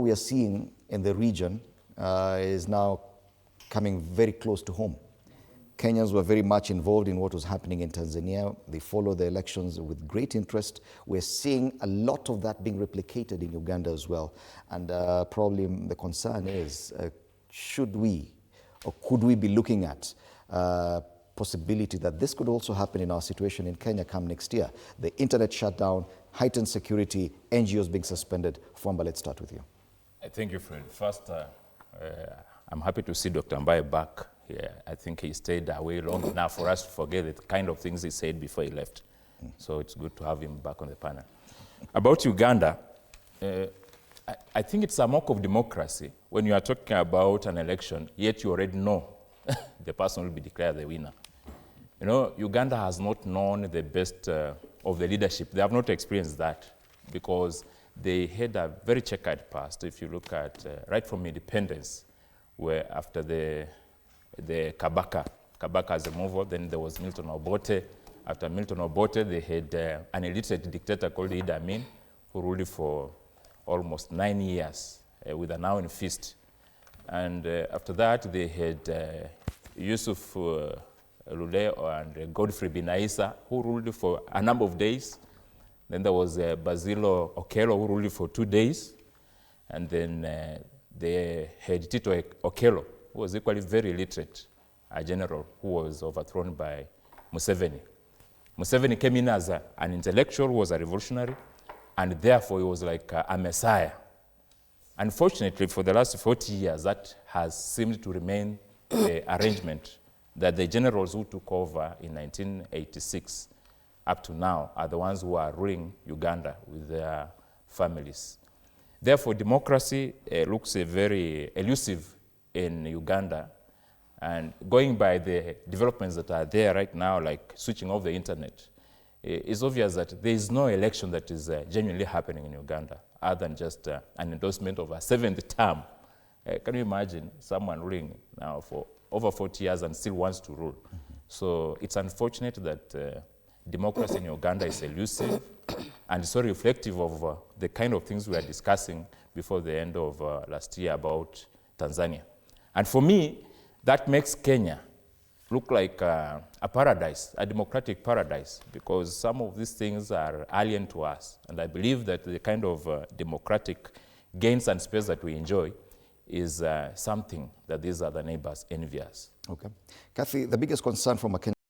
we are seeing in the region is now coming very close to home. Kenyans were very much involved in what was happening in Tanzania. They followed the elections with great interest. We're seeing a lot of that being replicated in Uganda as well. And probably the concern is, should we or could we be looking at possibility that this could also happen in our situation in Kenya come next year? The internet shutdown, heightened security, NGOs being suspended. Fwamba, let's start with you. Thank you, Fred. First, I'm happy to see Dr. Mbaye back here. I think he stayed away long enough for us to forget the kind of things he said before he left. So it's good to have him back on the panel. About Uganda, I think it's a mock of democracy when you are talking about an election, yet you already know the person will be declared the winner. You know, Uganda has not known the best of the leadership. They have not experienced that because they had a very checkered past. If you look at right from independence, where after the Kabaka as a mover, then there was Milton Obote. After Milton Obote, they had an illiterate dictator called Idi Amin, who ruled for almost 9 years with an iron fist. And after that, they had Yusuf Lule and Godfrey Binaisa, who ruled for a number of days. Then there was Basilo Okello, who ruled for 2 days. And then they had Tito Okello, who was equally very illiterate, a general who was overthrown by Museveni. Museveni came in as an intellectual who was a revolutionary, and therefore he was like a messiah. Unfortunately, for the last 40 years, that has seemed to remain the arrangement that the generals who took over in 1986 up to now are the ones who are ruling Uganda with their families. Therefore, democracy looks very elusive in Uganda, and going by the developments that are there right now, like switching off the internet, it's obvious that there is no election that is genuinely happening in Uganda other than just an endorsement of a 7th term. Can you imagine someone ruling now for over 40 years and still wants to rule? So it's unfortunate that democracy in Uganda is elusive and so reflective of the kind of things we are discussing before the end of last year about Tanzania. And for me, that makes Kenya look like a paradise, a democratic paradise, because some of these things are alien to us. And I believe that the kind of democratic gains and space that we enjoy is something that these other neighbors envy us. Okay. Kathy, the biggest concern from a